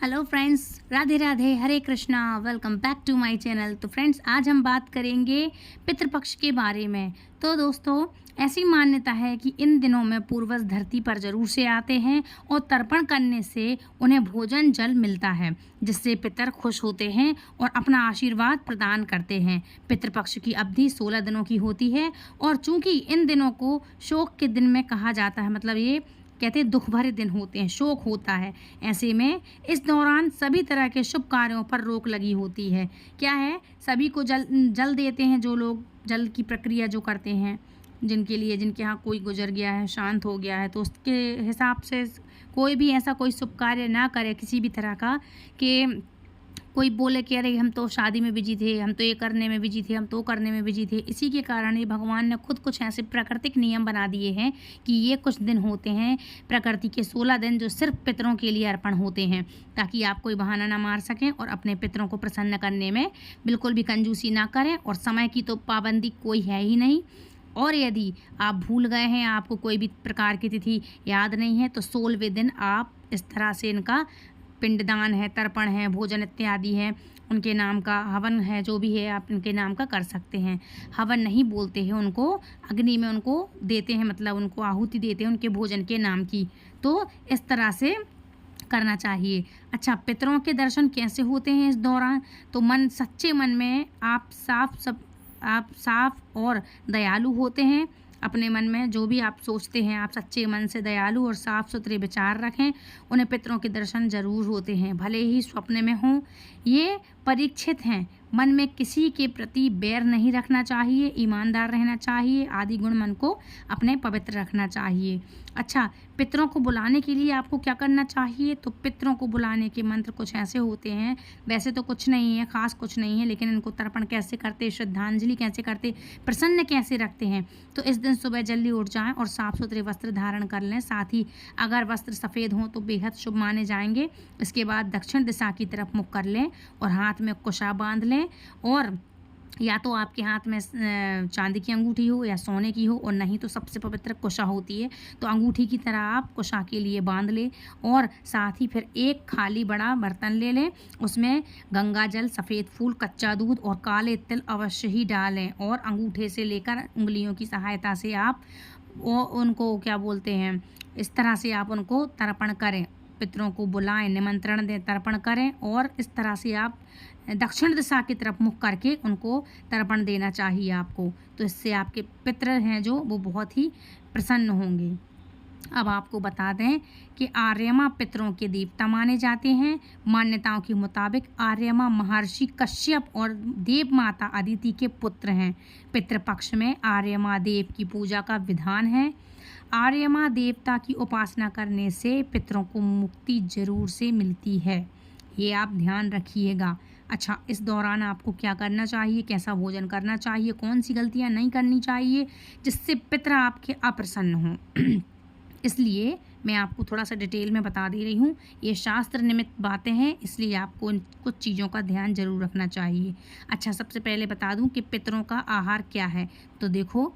Hello friends, Radhe Radhe, Hare Krishna. Welcome back to my channel. तो friends, आज हम बात करेंगे पितृपक्ष के बारे में। तो दोस्तों, ऐसी मान्यता है कि इन दिनों में पूर्वज धरती पर जरूर से आते हैं और तर्पण करने से उन्हें भोजन जल मिलता है, जिससे पितर खुश होते हैं और अपना आशीर्वाद प्रदान करते हैं। पितृपक्ष की अवधि 16 दिनों की होती है और चूंकि इन दिनों को शोक के दिन में कहा जाता है, मतलब ये कहते हैं दुख भरे दिन होते हैं, शोक होता है। ऐसे में इस दौरान सभी तरह के शुभ कार्यों पर रोक लगी होती है। क्या है, सभी को जल देते हैं, जो लोग जल की प्रक्रिया जो करते हैं, जिनके यहाँ कोई गुजर गया है, शांत हो गया है, तो उसके हिसाब से कोई भी ऐसा कोई शुभ कार्य ना करे किसी भी तरह का कि कोई बोले कि अरे हम तो शादी में बिजी थे, हम तो ये करने में बिजी थे, हम तो करने में बिजी थे। इसी के कारण ही भगवान ने खुद कुछ ऐसे प्राकृतिक नियम बना दिए हैं कि ये कुछ दिन होते हैं, प्रकृति के 16 दिन, जो सिर्फ पितरों के लिए अर्पण होते हैं, ताकि आप कोई बहाना ना मार सकें और अपने पितरों को प्रसन्न करने में बिल्कुल भी कंजूसी ना करें। और समय की तो पाबंदी कोई है ही नहीं। और यदि आप भूल गए हैं, आपको कोई भी प्रकार की तिथि याद नहीं है, तो 16वें दिन आप इस तरह से इनका पिंडदान है, तर्पण है, भोजन इत्यादि है, उनके नाम का हवन है, जो भी है आप इनके नाम का कर सकते हैं। हवन नहीं बोलते हैं उनको, अग्नि में उनको देते हैं, मतलब उनको आहुति देते हैं उनके भोजन के नाम की। तो इस तरह से करना चाहिए। अच्छा, पितरों के दर्शन कैसे होते हैं इस दौरान? तो सच्चे मन में आप साफ और दयालु होते हैं। अपने मन में जो भी आप सोचते हैं, आप सच्चे मन से दयालु और साफ सुथरे विचार रखें। उन्हें पितरों के दर्शन जरूर होते हैं, भले ही स्वप्न में हों। ये परीक्षित हैं। मन में किसी के प्रति बैर नहीं रखना चाहिए, ईमानदार रहना चाहिए, आदि गुण मन को अपने पवित्र रखना चाहिए। अच्छा, पितरों को बुलाने के लिए आपको क्या करना चाहिए? तो पितरों को बुलाने के मंत्र कुछ ऐसे होते हैं। वैसे तो कुछ नहीं है, खास कुछ नहीं है, लेकिन इनको तर्पण कैसे करते, श्रद्धांजलि कैसे करते, प्रसन्न कैसे रखते हैं। तो इस दिन सुबह जल्दी उठ जाएं और साफ सुथरे वस्त्र धारण कर लें। साथ ही अगर वस्त्र सफ़ेद हों तो बेहद शुभ माने जाएंगे। इसके बाद दक्षिण दिशा की तरफ मुख कर लें और हाथ में कुशा बांध लें। और या तो आपके हाथ में चांदी की अंगूठी हो या सोने की हो, और नहीं तो सबसे पवित्र कुशा होती है, तो अंगूठी की तरह आप कुशा के लिए बांध लें। और साथ ही फिर एक खाली बड़ा बर्तन ले लें, उसमें गंगा जल, सफ़ेद फूल, कच्चा दूध और काले तिल अवश्य ही डालें। और अंगूठे से लेकर उंगलियों की सहायता से आप उनको क्या बोलते हैं, इस तरह से आप उनको तर्पण करें, पितरों को बुलाएं, निमंत्रण दें, तर्पण करें। और इस तरह से आप दक्षिण दिशा की तरफ मुख करके उनको तर्पण देना चाहिए आपको। तो इससे आपके पितर हैं जो वो बहुत ही प्रसन्न होंगे। अब आपको बता दें कि आर्यमा पितरों के देवता माने जाते हैं। मान्यताओं के मुताबिक आर्यमा महर्षि कश्यप और देव माता अदिति के पुत्र हैं। पितृपक्ष में आर्यमा देव की पूजा का विधान है। आर्यमा देवता की उपासना करने से पितरों को मुक्ति जरूर से मिलती है, ये आप ध्यान रखिएगा। अच्छा, इस दौरान आपको क्या करना चाहिए, कैसा भोजन करना चाहिए, कौन सी गलतियां नहीं करनी चाहिए जिससे पितर आपके अप्रसन्न हों इसलिए मैं आपको थोड़ा सा डिटेल में बता दे रही हूँ। ये शास्त्र निमित्त बातें हैं, इसलिए आपको इन कुछ चीज़ों का ध्यान जरूर रखना चाहिए। अच्छा, सबसे पहले बता दूँ कि पितरों का आहार क्या है। तो देखो,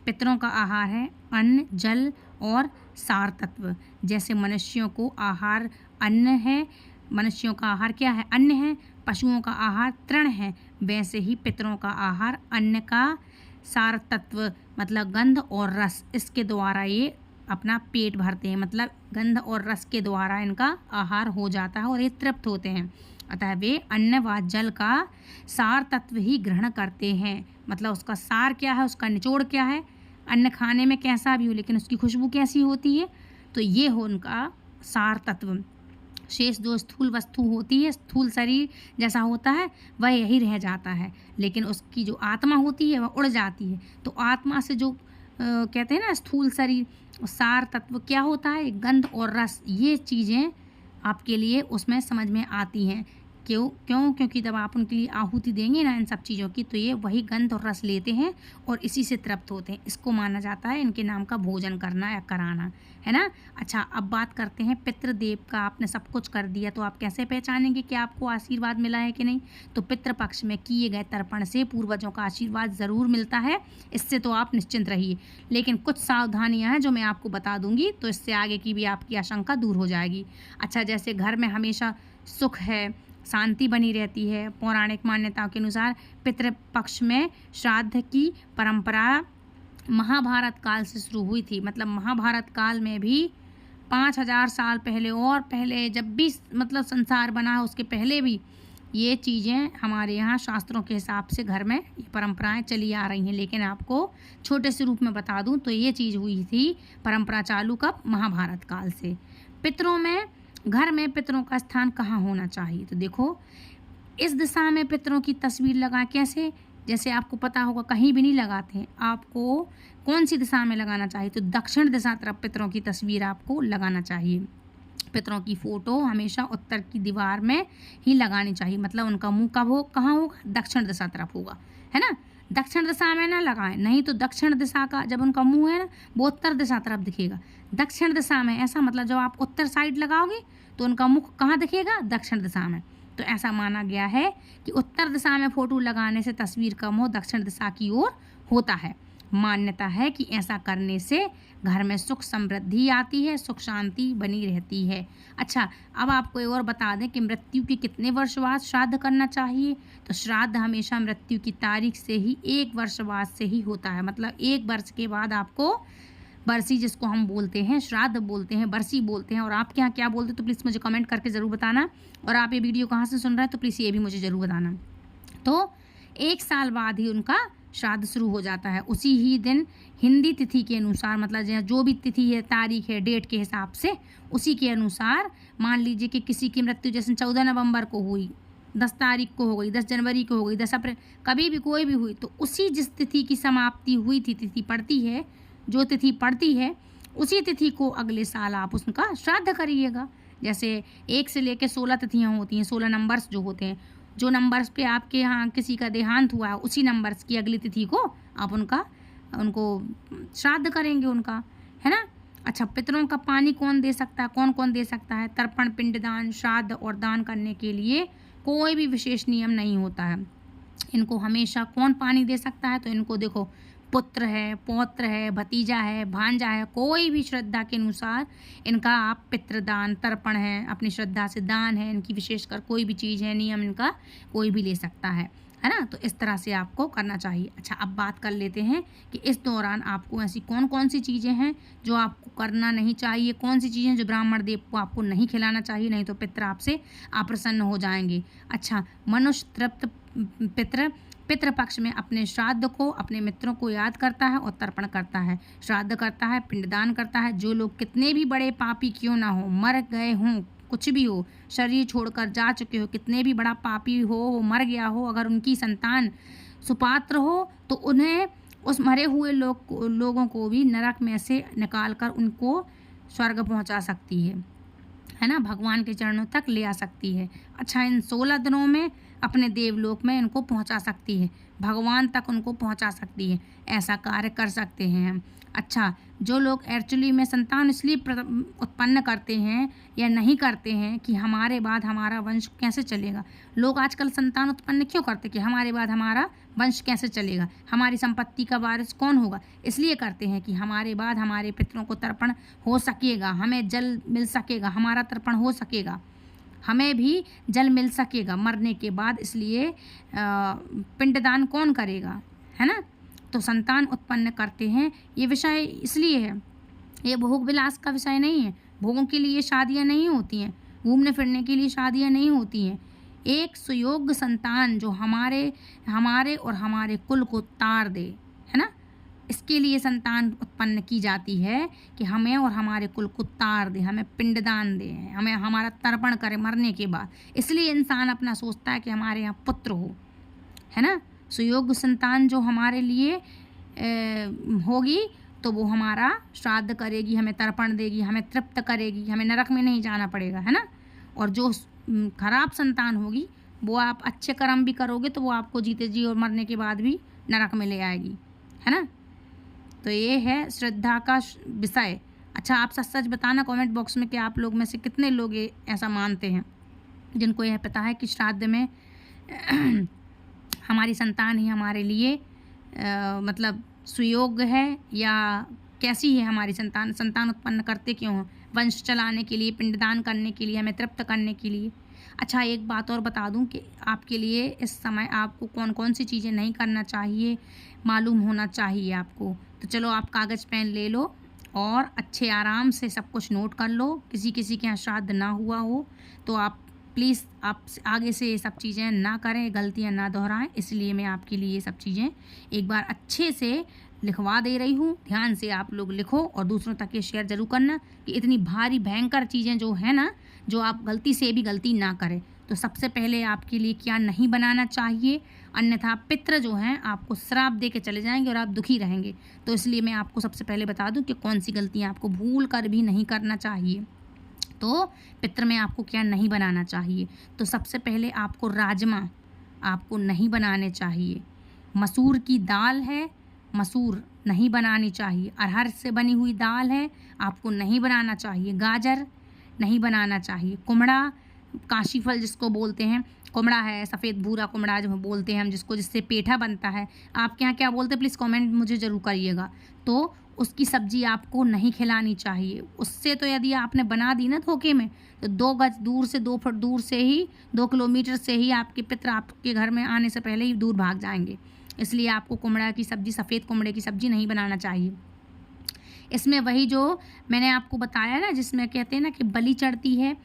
पितरों का आहार है अन्न, जल और सार तत्व। जैसे मनुष्यों को आहार अन्न है, मनुष्यों का आहार क्या है, अन्न है। पशुओं का आहार तृण है, वैसे ही पितरों का आहार अन्न का सार तत्व, मतलब गंध और रस, इसके द्वारा ये अपना पेट भरते हैं। मतलब गंध और रस के द्वारा इनका आहार हो जाता है और ये तृप्त होते हैं। अतः वे अन्न व जल का सार तत्व ही ग्रहण करते हैं। मतलब उसका सार क्या है, उसका निचोड़ क्या है। अन्न खाने में कैसा भी हो, लेकिन उसकी खुशबू कैसी होती है, तो ये हो उनका सार तत्व। शेष जो स्थूल वस्तु होती है, स्थूल शरीर जैसा होता है, वह यही रह जाता है, लेकिन उसकी जो आत्मा होती है वह उड़ जाती है। तो आत्मा से जो कहते हैं ना स्थूल शरीर, सार तत्व क्या होता है, गंध और रस, ये चीज़ें आपके लिए उसमें समझ में आती हैं। क्योंकि जब आप उनके लिए आहुति देंगे ना इन सब चीज़ों की, तो ये वही गंध और रस लेते हैं और इसी से तृप्त होते हैं। इसको माना जाता है इनके नाम का भोजन करना या कराना, है ना। अच्छा, अब बात करते हैं पितृदेव का। आपने सब कुछ कर दिया, तो आप कैसे पहचानेंगे कि आपको आशीर्वाद मिला है कि नहीं? तो पितृपक्ष में किए गए तर्पण से पूर्वजों का आशीर्वाद ज़रूर मिलता है, इससे तो आप निश्चिंत रहिए। लेकिन कुछ सावधानियाँ हैं जो मैं आपको बता दूंगी, तो इससे आगे की भी आपकी आशंका दूर हो जाएगी। अच्छा, जैसे घर में हमेशा सुख है, शांति बनी रहती है। पौराणिक मान्यताओं के अनुसार पितृपक्ष में श्राद्ध की परंपरा महाभारत काल से शुरू हुई थी। मतलब महाभारत काल में भी 5000 साल पहले और पहले जब भी मतलब संसार बना है उसके पहले भी ये चीज़ें हमारे यहाँ शास्त्रों के हिसाब से घर में ये परंपराएं चली आ रही हैं। लेकिन आपको छोटे से रूप में बता दूं तो ये चीज़ हुई थी परंपरा चालू कब, महाभारत काल से। पितरों में, घर में पितरों का स्थान कहाँ होना चाहिए, तो देखो इस दिशा में पितरों की तस्वीर लगा कैसे, जैसे आपको पता होगा कहीं भी नहीं लगाते हैं, आपको कौन सी दिशा में लगाना चाहिए, तो दक्षिण दिशा तरफ पितरों की तस्वीर आपको लगाना चाहिए। पितरों की फ़ोटो हमेशा उत्तर की दीवार में ही लगानी चाहिए। मतलब उनका मुंह कब हो, कहाँ होगा, दक्षिण दिशा तरफ होगा, है ना। दक्षिण दिशा में ना लगाएं, नहीं तो दक्षिण दिशा का जब उनका मुंह है ना वो उत्तर दिशा तरफ दिखेगा। दक्षिण दिशा में ऐसा मतलब जब आप उत्तर साइड लगाओगे तो उनका मुख कहाँ दिखेगा, दक्षिण दिशा में। तो ऐसा माना गया है कि उत्तर दिशा में फ़ोटो लगाने से तस्वीर का मुँह दक्षिण दिशा की ओर होता है। मान्यता है कि ऐसा करने से घर में सुख समृद्धि आती है, सुख शांति बनी रहती है। अच्छा, अब आपको एक और बता दें कि मृत्यु के कितने वर्ष बाद श्राद्ध करना चाहिए, तो श्राद्ध हमेशा मृत्यु की तारीख से ही 1 वर्ष बाद से ही होता है। मतलब 1 वर्ष के बाद आपको बरसी, जिसको हम बोलते हैं श्राद्ध बोलते हैं, बरसी बोलते हैं, और आपके यहाँ क्या बोलते हैं तो प्लीज़ मुझे कमेंट करके ज़रूर बताना। और आप ये वीडियो कहाँ से सुन रहे हैं तो प्लीज़ ये भी मुझे ज़रूर बताना। तो 1 साल बाद ही उनका श्राद्ध शुरू हो जाता है, उसी ही दिन हिंदी तिथि के अनुसार, मतलब जो भी तिथि है, तारीख है, डेट के हिसाब से उसी के अनुसार। मान लीजिए कि किसी की मृत्यु जैसे 14 नवंबर को हुई, 10 तारीख को हो गई, 10 जनवरी को हो गई, 10 अप्रैल, कभी भी कोई भी हुई, तो उसी जिस तिथि की समाप्ति हुई थी, तिथि पड़ती है, जो तिथि पड़ती है उसी तिथि को अगले साल आप उसका श्राद्ध करिएगा। जैसे 1 से लेकर 16 तिथियाँ होती हैं, 16 नंबर्स जो होते हैं, जो नंबर्स पे आपके यहाँ किसी का देहांत हुआ है उसी नंबर्स की अगली तिथि को आप उनको श्राद्ध करेंगे उनका, है ना। अच्छा, पितरों का पानी कौन दे सकता है, कौन कौन दे सकता है। तर्पण, पिंडदान, श्राद्ध और दान करने के लिए कोई भी विशेष नियम नहीं होता है। इनको हमेशा कौन पानी दे सकता है, तो इनको देखो पुत्र है, पौत्र है, भतीजा है, भांजा है, कोई भी श्रद्धा के अनुसार इनका आप पितृदान, तर्पण है, अपनी श्रद्धा से दान है, इनकी विशेषकर कोई भी चीज़ है, नियम इनका कोई भी ले सकता है ना। तो इस तरह से आपको करना चाहिए। अच्छा, अब बात कर लेते हैं कि इस दौरान आपको ऐसी कौन कौन सी चीज़ें हैं जो आपको करना नहीं चाहिए, कौन सी चीज़ें जो ब्राह्मण देव को आपको नहीं खिलाना चाहिए, नहीं तो पितृ आपसे अप्रसन्न हो जाएंगे। अच्छा, मनुष्य तृप्त पितृपक्ष में अपने श्राद्ध को, अपने मित्रों को याद करता है और तर्पण करता है, श्राद्ध करता है, पिंडदान करता है। जो लोग कितने भी बड़े पापी क्यों ना हो, मर गए हों, कुछ भी हो, शरीर छोड़कर जा चुके हो, कितने भी बड़ा पापी हो, वो मर गया हो, अगर उनकी संतान सुपात्र हो तो उन्हें उस मरे हुए लोगों को भी नरक में से निकाल कर उनको स्वर्ग पहुंचा सकती है ना, भगवान के चरणों तक ले आ सकती है। अच्छा, इन 16 दिनों में अपने देवलोक में इनको पहुंचा सकती है, भगवान तक उनको पहुंचा सकती है, ऐसा कार्य कर सकते हैं हम। अच्छा, जो लोग एक्चुअली में संतान इसलिए उत्पन्न करते हैं या नहीं करते हैं कि हमारे बाद हमारा वंश कैसे चलेगा। लोग आजकल संतान उत्पन्न क्यों करते कि हमारे बाद हमारा वंश कैसे चलेगा, हमारी संपत्ति का वारिस कौन होगा, इसलिए करते हैं कि हमारे बाद हमारे पितरों को तर्पण हो सकेगा, हमें जल मिल सकेगा, हमारा तर्पण हो सकेगा, हमें भी जल मिल सकेगा मरने के बाद। इसलिए पिंडदान कौन करेगा, है ना। तो संतान उत्पन्न करते हैं, ये विषय इसलिए है, ये भोग विलास का विषय नहीं है। भोगों के लिए शादियां नहीं होती हैं, घूमने फिरने के लिए शादियां नहीं होती हैं। एक सुयोग्य संतान जो हमारे और हमारे कुल को तार दे, है ना, इसके लिए संतान उत्पन्न की जाती है कि हमें और हमारे कुल को तार दे, हमें पिंडदान दे, हमें हमारा तर्पण करे मरने के बाद। इसलिए इंसान अपना सोचता है कि हमारे यहाँ पुत्र हो, है ना। सुयोग्य संतान जो हमारे लिए होगी तो वो हमारा श्राद्ध करेगी, हमें तर्पण देगी, हमें तृप्त करेगी, हमें नरक में नहीं जाना पड़ेगा, है ना। और जो खराब संतान होगी वो आप अच्छे कर्म भी करोगे तो वो आपको जीते जी और मरने के बाद भी नरक में ले आएगी, है ना। तो ये है श्रद्धा का विषय। अच्छा, आप सच सच बताना कमेंट बॉक्स में कि आप लोग में से कितने लोग ये ऐसा मानते हैं, जिनको यह पता है कि श्राद्ध में हमारी संतान ही हमारे लिए मतलब सुयोग्य है, या कैसी है हमारी संतान उत्पन्न करते क्यों हैं, वंश चलाने के लिए, पिंडदान करने के लिए, हमें तृप्त करने के लिए। अच्छा, एक बात और बता दूं कि आपके लिए इस समय आपको कौन कौन सी चीज़ें नहीं करना चाहिए मालूम होना चाहिए आपको। तो चलो आप कागज़ पेन ले लो और अच्छे आराम से सब कुछ नोट कर लो। किसी किसी के यहाँ श्राद्ध ना हुआ हो तो आप प्लीज़ आप आगे से ये सब चीज़ें ना करें, गलतियाँ ना दोहराएं। इसलिए मैं आपके लिए ये सब चीज़ें एक बार अच्छे से लिखवा दे रही हूँ। ध्यान से आप लोग लिखो और दूसरों तक ये शेयर ज़रूर करना कि इतनी भारी भयंकर चीज़ें जो है ना, जो आप गलती से भी गलती ना करें। तो सबसे पहले आपके लिए क्या नहीं बनाना चाहिए, अन्यथा पितृ जो हैं आपको श्राप दे के चले जाएंगे और आप दुखी रहेंगे। तो इसलिए मैं आपको सबसे पहले बता दूं कि कौन सी गलतियां आपको भूल कर भी नहीं करना चाहिए। तो पितृ में आपको क्या नहीं बनाना चाहिए, तो सबसे पहले आपको राजमा आपको नहीं बनाने चाहिए। मसूर की दाल है, मसूर नहीं बनानी चाहिए। अरहर से बनी हुई दाल है, आपको नहीं बनाना चाहिए। गाजर नहीं बनाना चाहिए। कुमड़ा, काशी फल जिसको बोलते हैं, कुमड़ा है, सफ़ेद भूरा कुमड़ा जो बोलते हैं हम, जिससे पेठा बनता है। आपके यहाँ क्या बोलते हैं प्लीज़ कमेंट मुझे ज़रूर करिएगा। तो उसकी सब्ज़ी आपको नहीं खिलानी चाहिए। उससे तो यदि आपने बना दी ना धोखे में, तो 2 गज दूर से, 2 फुट दूर से ही, 2 किलोमीटर से ही आपके पितृ आपके घर में आने से पहले ही दूर भाग जाएंगे। इसलिए आपको कुमड़ा की सब्ज़ी, सफ़ेद कुमड़े की सब्ज़ी नहीं बनाना चाहिए। इसमें वही जो मैंने आपको बताया ना, जिसमें कहते हैं ना कि बलि चढ़ती है,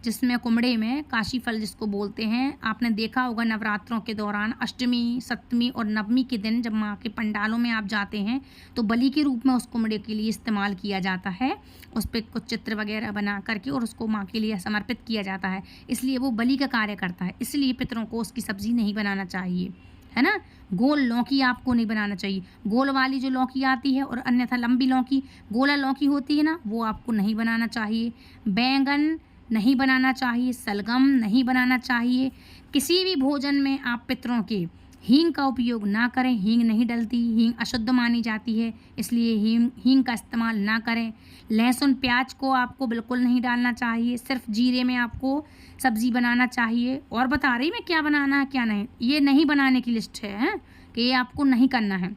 जिसमें कुमड़े में काशी फल जिसको बोलते हैं, आपने देखा होगा नवरात्रों के दौरान अष्टमी, सप्तमी और नवमी के दिन जब माँ के पंडालों में आप जाते हैं तो बलि के रूप में उस कुमड़े के लिए इस्तेमाल किया जाता है। उस पर कुछ चित्र वगैरह बना करके और उसको माँ के लिए समर्पित किया जाता है, इसलिए वो बलि का कार्य करता है। इसलिए पितरों को उसकी सब्ज़ी नहीं बनाना चाहिए, है ना। गोल लौकी आपको नहीं बनाना चाहिए। गोल वाली जो लौकी आती है और अन्यथा लंबी लौकी, गोला लौकी होती है ना, वो आपको नहीं बनाना चाहिए। बैंगन नहीं बनाना चाहिए। सलगम नहीं बनाना चाहिए। किसी भी भोजन में आप पितरों के हींग का उपयोग ना करें। हींग नहीं डलती, हींग अशुद्ध मानी जाती है, इसलिए हींग का इस्तेमाल ना करें। लहसुन प्याज को आपको बिल्कुल नहीं डालना चाहिए। सिर्फ जीरे में आपको सब्ज़ी बनाना चाहिए। और बता रही मैं क्या बनाना है क्या नहीं, ये नहीं बनाने की लिस्ट है कि ये आपको नहीं करना है।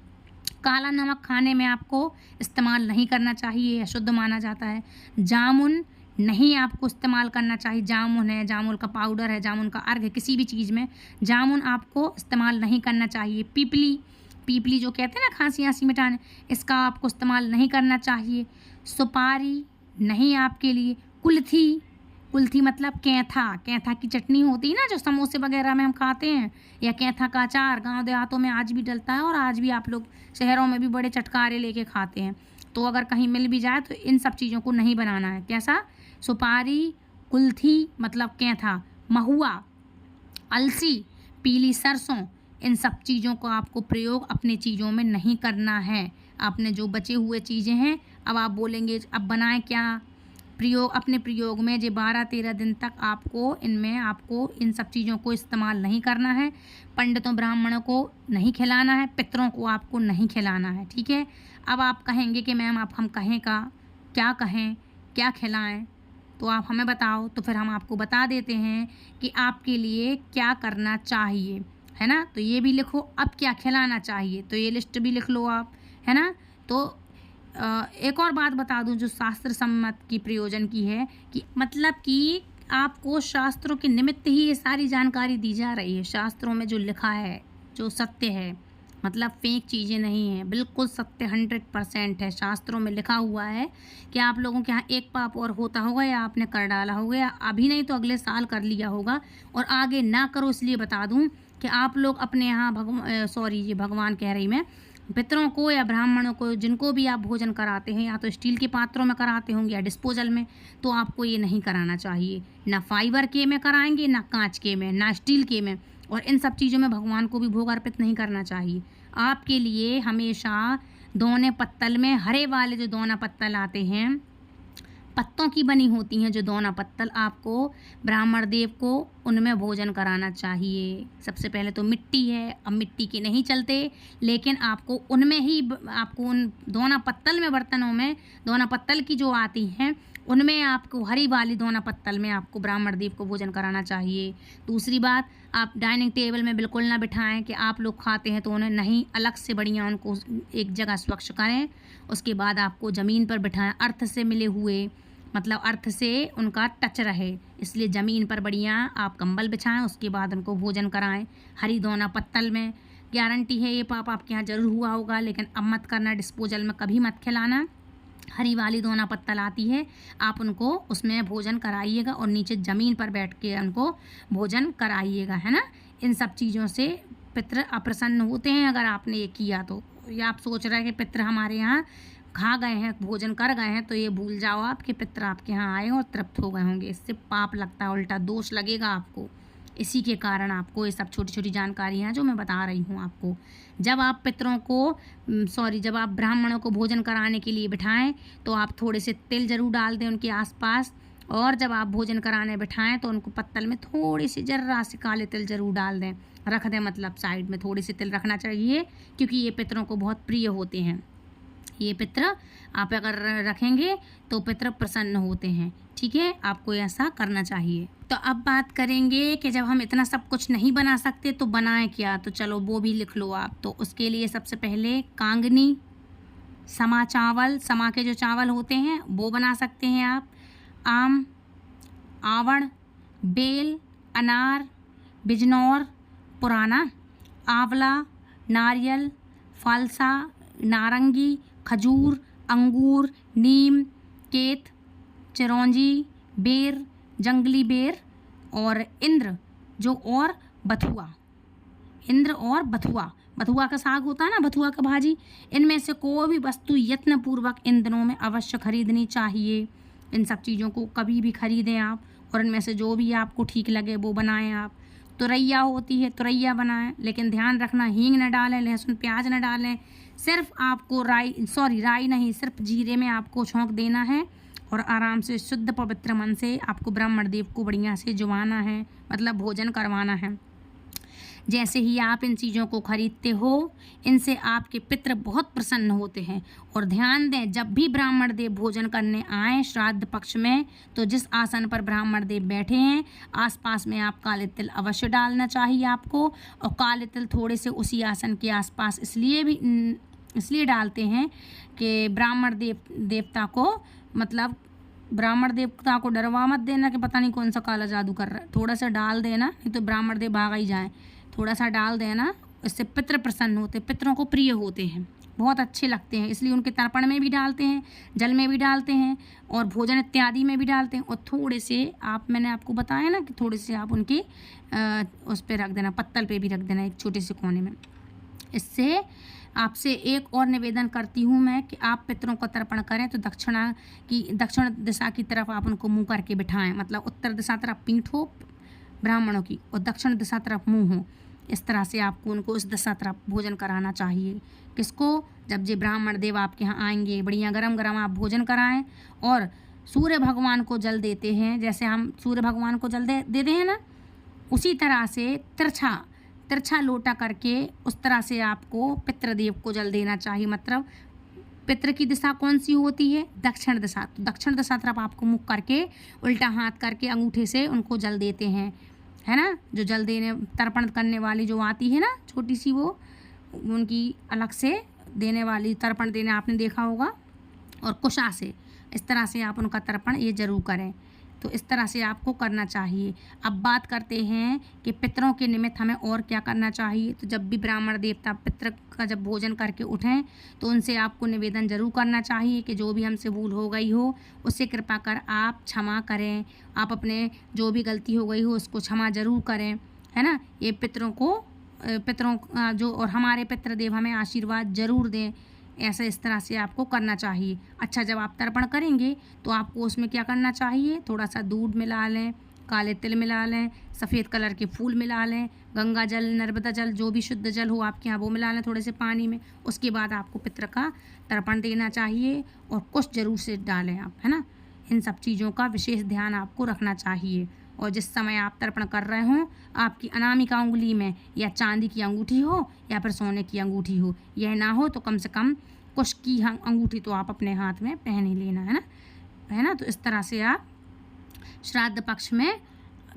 काला नमक खाने में आपको इस्तेमाल नहीं करना चाहिए, अशुद्ध माना जाता है। जामुन नहीं आपको इस्तेमाल करना चाहिए। जामुन है, जामुन का पाउडर है, जामुन का अर्घ है, किसी भी चीज़ में जामुन आपको इस्तेमाल नहीं करना चाहिए। पीपली जो कहते हैं ना खांसी आंसी मिटाने, इसका आपको इस्तेमाल नहीं करना चाहिए। सुपारी नहीं आपके लिए। कुल्थी मतलब कैंथा की चटनी होती है ना, जो समोसे वगैरह में हम खाते हैं, या कैंथा का अचार गांव देहातों में आज भी डलता है और आज भी आप लोग शहरों में भी बड़े चटकारे लेके खाते हैं। तो अगर कहीं मिल भी जाए तो इन सब चीज़ों को नहीं बनाना है। कैसा? सुपारी, कुल्थी मतलब कैंथा, महुआ, अलसी, पीली सरसों, इन सब चीज़ों को आपको प्रयोग अपने चीज़ों में नहीं करना है। आपने जो बचे हुए चीज़ें हैं, अब आप बोलेंगे अब बनाएं क्या प्रयोग, अपने प्रयोग में जो 12-13 दिन तक आपको इन सब चीज़ों को इस्तेमाल नहीं करना है। पंडितों ब्राह्मणों को नहीं खिलाना है, पितरों को आपको नहीं खिलाना है, ठीक है। अब आप कहेंगे कि मैम आप हम कहें क्या कहें, क्या खिलाएं, तो आप हमें बताओ, तो फिर हम आपको बता देते हैं कि आपके लिए क्या करना चाहिए, है ना। तो ये भी लिखो, अब क्या खिलाना चाहिए, तो ये लिस्ट भी लिख लो आप, है ना। तो एक और बात बता दूं जो शास्त्र सम्मत की प्रयोजन की है, कि मतलब कि आपको शास्त्रों के निमित्त ही ये सारी जानकारी दी जा रही है। शास्त्रों में जो लिखा है, जो सत्य है, मतलब फेक चीज़ें नहीं हैं, बिल्कुल सत्य 100% है। शास्त्रों में लिखा हुआ है कि आप लोगों के यहाँ एक पाप और होता होगा, या आपने कर डाला होगा, या अभी नहीं तो अगले साल कर लिया होगा, और आगे ना करो। इसलिए बता दूं कि आप लोग अपने यहाँ भगवान कह रही मैं, पितरों को या ब्राह्मणों को जिनको भी आप भोजन कराते हैं, या तो स्टील के पात्रों में कराते होंगे या डिस्पोजल में, तो आपको ये नहीं कराना चाहिए। ना फाइबर के में कराएंगे, ना कांच के में, ना स्टील के में, और इन सब चीज़ों में भगवान को भी भोग अर्पित नहीं करना चाहिए। आपके लिए हमेशा दोने पत्तल में, हरे वाले जो दोना पत्तल आते हैं, पत्तों की बनी होती हैं जो दोना पत्तल, आपको ब्राह्मण देव को उनमें भोजन कराना चाहिए। सबसे पहले तो मिट्टी है, अब मिट्टी के नहीं चलते, लेकिन आपको उनमें ही, आपको उन दोना पत्तल में, बर्तनों में दोना पत्तल की जो आती हैं उनमें आपको, हरी वाली दोना पत्तल में आपको ब्राह्मण देव को भोजन कराना चाहिए। दूसरी बात, आप डाइनिंग टेबल में बिल्कुल ना बिठाएं कि आप लोग खाते हैं तो उन्हें नहीं, अलग से बढ़िया उनको एक जगह स्वच्छ करें, उसके बाद आपको ज़मीन पर बिठाएं। अर्थ से मिले हुए मतलब अर्थ से उनका टच रहे, इसलिए ज़मीन पर बढ़िया आप कंबल बिछाएं, उसके बाद उनको भोजन कराएं हरी दोना पत्तल में। गारंटी है ये पाप आपके यहाँ ज़रूर हुआ होगा, लेकिन अब मत करना, डिस्पोजल में कभी मत खिलाना। हरी वाली दोना पत्तल आती है, आप उनको उसमें भोजन कराइएगा और नीचे ज़मीन पर बैठ के उनको भोजन कराइएगा, है ना। इन सब चीज़ों से पितृ अप्रसन्न होते हैं अगर आपने ये किया तो। या आप सोच रहे हैं कि पितृ हमारे यहाँ खा गए हैं, भोजन कर गए हैं, तो ये भूल जाओ आप कि पितृ आपके यहाँ आए और तृप्त हो गए होंगे। इससे पाप लगता है, उल्टा दोष लगेगा आपको। इसी के कारण आपको ये सब छोटी छोटी जानकारियाँ जो मैं बता रही हूँ आपको। जब आप पितरों को जब आप ब्राह्मणों को भोजन कराने के लिए बिठाएं तो आप थोड़े से तिल जरूर डाल दें उनके आसपास, और जब आप भोजन कराने बिठाएं तो उनको पत्तल में थोड़ी सी जर्रा से काले तिल जरूर डाल दें, रख दें, मतलब साइड में थोड़ी सी तिल रखना चाहिए, क्योंकि ये पितरों को बहुत प्रिय होते हैं। ये पितृ आप अगर रखेंगे तो पितृ प्रसन्न होते हैं, ठीक है। आपको ऐसा करना चाहिए। तो अब बात करेंगे कि जब हम इतना सब कुछ नहीं बना सकते तो बनाएं क्या, तो चलो वो भी लिख लो आप। तो उसके लिए सबसे पहले कांगनी, समा चावल, समा के जो चावल होते हैं वो बना सकते हैं आप। आम, आवड़, बेल, अनार, बिजनौर, पुराना, आंवला, नारियल, फालसा, नारंगी, खजूर, अंगूर, नीम, केत, चिरौंजी, बेर, जंगली बेर और इंद्र जो और बथुआ। इंद्र और बथुआ, बथुआ का साग होता है ना, बथुआ का भाजी। इनमें से कोई भी वस्तु यत्नपूर्वक इन दिनों में अवश्य खरीदनी चाहिए। इन सब चीज़ों को कभी भी खरीदें आप, और इनमें से जो भी आपको ठीक लगे वो बनाएं आप। तुरैया होती है, तुरैया बनाएं, लेकिन ध्यान रखना हींग न डालें, लहसुन प्याज न डालें। सिर्फ आपको राई नहीं, सिर्फ जीरे में आपको छौंक देना है और आराम से शुद्ध पवित्र मन से आपको ब्राह्मण देव को बढ़िया से जुबाना है, मतलब भोजन करवाना है। जैसे ही आप इन चीज़ों को खरीदते हो, इनसे आपके पितृ बहुत प्रसन्न होते हैं। और ध्यान दें, जब भी ब्राह्मण देव भोजन करने आए श्राद्ध पक्ष में, तो जिस आसन पर ब्राह्मण देव बैठे हैं आसपास में आप काले तिल अवश्य डालना चाहिए आपको। और काले तिल थोड़े से उसी आसन के आसपास इसलिए डालते हैं कि देवता को, मतलब ब्राह्मण देवता को डरवा मत देना कि पता नहीं कौन सा काला जादू कर रहा है। थोड़ा सा डाल देना, नहीं तो ब्राह्मण देव भाग ही जाए। थोड़ा सा डाल देना, इससे पितृ प्रसन्न होते, पितरों को प्रिय होते हैं, बहुत अच्छे लगते हैं। इसलिए उनके तर्पण में भी डालते हैं, जल में भी डालते हैं और भोजन इत्यादि में भी डालते हैं। और थोड़े से मैंने आपको बताया ना कि थोड़े से आप उनकी उस पर रख देना, पत्तल पे भी रख देना एक छोटे से कोने में। इससे आपसे एक और निवेदन करती हूँ मैं कि आप पितरों का तर्पण करें तो दक्षिण दिशा की तरफ आप उनको मुँह करके बिठाएं, मतलब उत्तर दिशा तरफ पीठ हो ब्राह्मणों की और दक्षिण दिशा तरफ मुँह हो। इस तरह से आपको उनको इस दिशा तरफ भोजन कराना चाहिए। किसको? जब जे ब्राह्मण देव आपके यहाँ आएंगे, बढ़िया गरम गरम आप भोजन कराएं। और सूर्य भगवान को जल देते हैं, जैसे हम सूर्य भगवान को जल देते हैं ना, उसी तरह से तिरछा लोटा करके उस तरह से आपको पितृदेव को जल देना चाहिए। मतलब पितृ की दिशा कौन सी होती है? दक्षिण दिशा। तो दक्षिण दिशा तरफ आपको मुख करके उल्टा हाथ करके अंगूठे से उनको जल देते हैं, है ना। जो जल देने तर्पण करने वाली जो आती है ना छोटी सी, वो उनकी अलग से देने वाली तर्पण देने आपने देखा होगा। और कुशा से इस तरह से आप उनका तर्पण ये जरूर करें। तो इस तरह से आपको करना चाहिए। अब बात करते हैं कि पितरों के निमित्त हमें और क्या करना चाहिए। तो जब भी ब्राह्मण देवता पितृ का जब भोजन करके उठें तो उनसे आपको निवेदन जरूर करना चाहिए कि जो भी हमसे भूल हो गई हो उससे कृपा कर आप क्षमा करें। आप अपने जो भी गलती हो गई हो उसको क्षमा जरूर करें, है ना। ये पितरों का जो और हमारे पितृदेव हमें आशीर्वाद जरूर दें, ऐसा इस तरह से आपको करना चाहिए। अच्छा, जब आप तर्पण करेंगे तो आपको उसमें क्या करना चाहिए? थोड़ा सा दूध मिला लें, काले तिल मिला लें, सफ़ेद कलर के फूल मिला लें, गंगा जल, नर्मदा जल, जो भी शुद्ध जल हो आपके यहाँ वो मिला लें थोड़े से पानी में। उसके बाद आपको पितृ का तर्पण देना चाहिए और कुछ जरूर से डालें आप, है ना। इन सब चीज़ों का विशेष ध्यान आपको रखना चाहिए। और जिस समय आप तर्पण कर रहे हों आपकी अनामिका उंगली में या चांदी की अंगूठी हो या फिर सोने की अंगूठी हो, यह ना हो तो कम से कम कुश की अंगूठी तो आप अपने हाथ में पहन ही लेना, है ना। तो इस तरह से आप श्राद्ध पक्ष में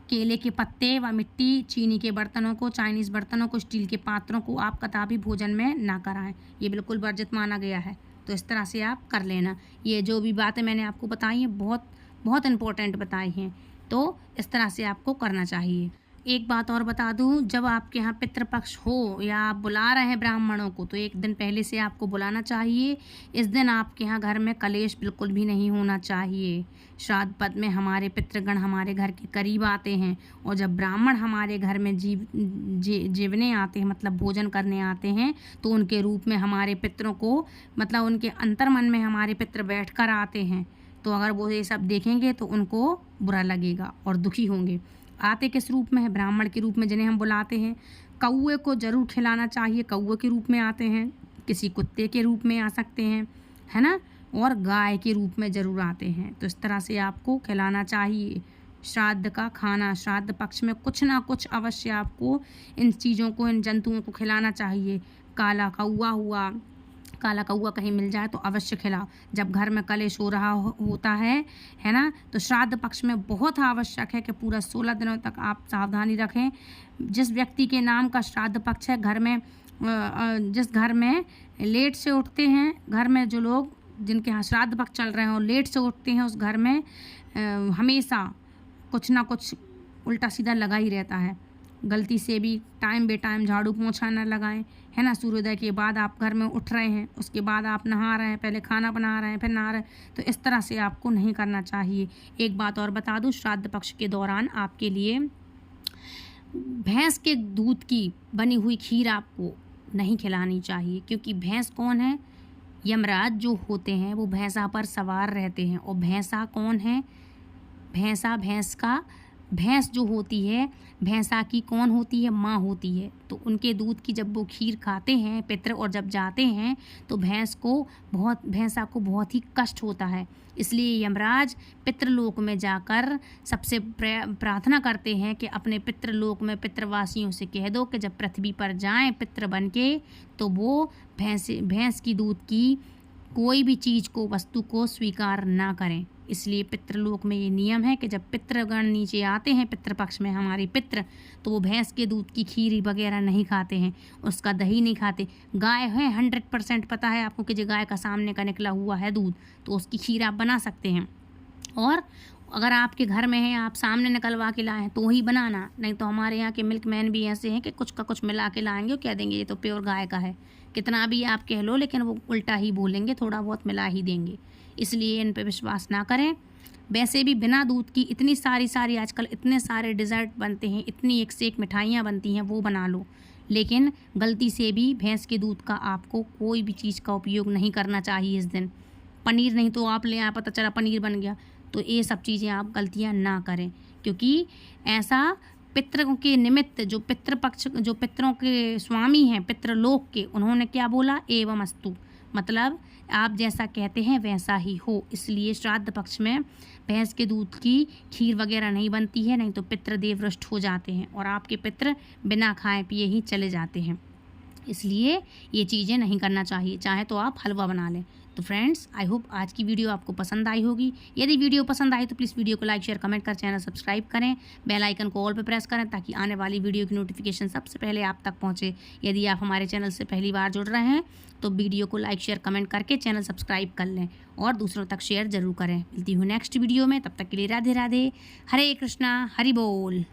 केले के पत्ते व मिट्टी, चीनी के बर्तनों को, चाइनीज़ बर्तनों को, स्टील के पात्रों को आप कदापि भोजन में ना कराएं, ये बिल्कुल वर्जित माना गया है। तो इस तरह से आप कर लेना। ये जो भी बातें मैंने आपको बताई हैं बहुत बहुत इम्पोर्टेंट बताए हैं। तो इस तरह से आपको करना चाहिए। एक बात और बता दूं, जब आपके यहाँ पितृपक्ष हो या आप बुला रहे हैं ब्राह्मणों को, तो एक दिन पहले से आपको बुलाना चाहिए। इस दिन आपके यहाँ घर में कलेश बिल्कुल भी नहीं होना चाहिए। श्राद्ध पद में हमारे पितृगण हमारे घर के करीब आते हैं, और जब ब्राह्मण हमारे घर में जीवने आते हैं, मतलब भोजन करने आते हैं, तो उनके रूप में हमारे पितरों को, मतलब उनके अंतर्मन में हमारे पितृ बैठ कर आते हैं। तो अगर वो ये सब देखेंगे तो उनको बुरा लगेगा और दुखी होंगे। आते किस रूप में है? ब्राह्मण के रूप में, जिन्हें हम बुलाते हैं। कौवे को ज़रूर खिलाना चाहिए, कौवे के रूप में आते हैं। किसी कुत्ते के रूप में आ सकते हैं, है ना, और गाय के रूप में ज़रूर आते हैं। तो इस तरह से आपको खिलाना चाहिए। श्राद्ध का खाना, श्राद्ध पक्ष में कुछ ना कुछ अवश्य आपको इन चीज़ों को, इन जंतुओं को खिलाना चाहिए। काला कौवा हुआ, काला कौवा कहीं मिल जाए तो अवश्य खिलाओ। जब घर में कलेश हो रहा होता है ना, तो श्राद्ध पक्ष में बहुत आवश्यक है कि पूरा 16 दिनों तक आप सावधानी रखें। जिस व्यक्ति के नाम का श्राद्ध पक्ष है, घर में जिस घर में लेट से उठते हैं, घर में जो लोग जिनके यहाँ श्राद्ध पक्ष चल रहे हैं और लेट से उठते हैं, उस घर में हमेशा कुछ ना कुछ उल्टा सीधा लगा ही रहता है। गलती से भी टाइम बे टाइम झाड़ू पोंछा न लगाएं, है ना। सूर्योदय के बाद आप घर में उठ रहे हैं, उसके बाद आप नहा रहे हैं, पहले खाना बना रहे हैं, फिर नहा रहे हैं, तो इस तरह से आपको नहीं करना चाहिए। एक बात और बता दूं, श्राद्ध पक्ष के दौरान आपके लिए भैंस के दूध की बनी हुई खीर आपको नहीं खिलानी चाहिए, क्योंकि भैंस कौन है? यमराज जो होते हैं वो भैंसा पर सवार रहते हैं। और भैंसा कौन है? भैंस जो होती है, भैंसा की कौन होती है? माँ होती है। तो उनके दूध की जब वो खीर खाते हैं पितर, और जब जाते हैं तो भैंसा को बहुत ही कष्ट होता है। इसलिए यमराज पितृलोक में जाकर सबसे प्रार्थना करते हैं कि अपने पितृलोक में पितृवासियों से कह दो कि जब पृथ्वी पर जाएं पितृ बन के, तो वो भैंस की दूध की कोई भी चीज़ को, वस्तु को स्वीकार ना करें। इसलिए पितृलोक में ये नियम है कि जब पितृगण नीचे आते हैं पितृपक्ष में हमारे पितृ, तो वो भैंस के दूध की खीर वगैरह नहीं खाते हैं, उसका दही नहीं खाते। गाय है 100% पता है आपको कि जो गाय का सामने का निकला हुआ है दूध, तो उसकी खीर आप बना सकते हैं। और अगर आपके घर में है, आप सामने निकलवा के लाएँ तो ही बनाना, नहीं तो हमारे यहाँ के मिल्कमैन भी ऐसे हैं कि कुछ का कुछ मिला के लाएंगे और कह देंगे ये तो प्योर गाय का है। कितना भी आप कह लो, लेकिन वो उल्टा ही बोलेंगे, थोड़ा बहुत मिला ही देंगे। इसलिए इन पे विश्वास ना करें। वैसे भी बिना दूध की इतनी सारी आजकल इतने सारे डिज़र्ट बनते हैं, इतनी एक से एक मिठाइयाँ बनती हैं, वो बना लो। लेकिन गलती से भी भैंस के दूध का आपको कोई भी चीज़ का उपयोग नहीं करना चाहिए इस दिन। पनीर नहीं तो आप ले आए, पता चला पनीर बन गया, तो ये सब चीज़ें आप गलतियाँ ना करें, क्योंकि ऐसा पितरों के निमित्त जो पितरों के स्वामी हैं पितृलोक के, उन्होंने क्या बोला? एवं अस्तु, मतलब आप जैसा कहते हैं वैसा ही हो। इसलिए श्राद्ध पक्ष में भैंस के दूध की खीर वगैरह नहीं बनती है, नहीं तो पितृ देवभ्रष्ट हो जाते हैं और आपके पितृ बिना खाए पिए ही चले जाते हैं। इसलिए ये चीज़ें नहीं करना चाहिए। चाहे तो आप हलवा बना लें। तो फ्रेंड्स, आई होप आज की वीडियो आपको पसंद आई होगी। यदि वीडियो पसंद आई तो प्लीज़ वीडियो को लाइक शेयर कमेंट कर चैनल सब्सक्राइब करें, बेल आइकन को ऑल पे प्रेस करें ताकि आने वाली वीडियो की नोटिफिकेशन सबसे पहले आप तक पहुंचे। यदि आप हमारे चैनल से पहली बार जुड़ रहे हैं तो वीडियो को लाइक शेयर कमेंट करके चैनल सब्सक्राइब कर लें और दूसरों तक शेयर ज़रूर करें। मिलती हूँ नेक्स्ट वीडियो में, तब तक के लिए राधे राधे, हरे कृष्णा, हरि बोल।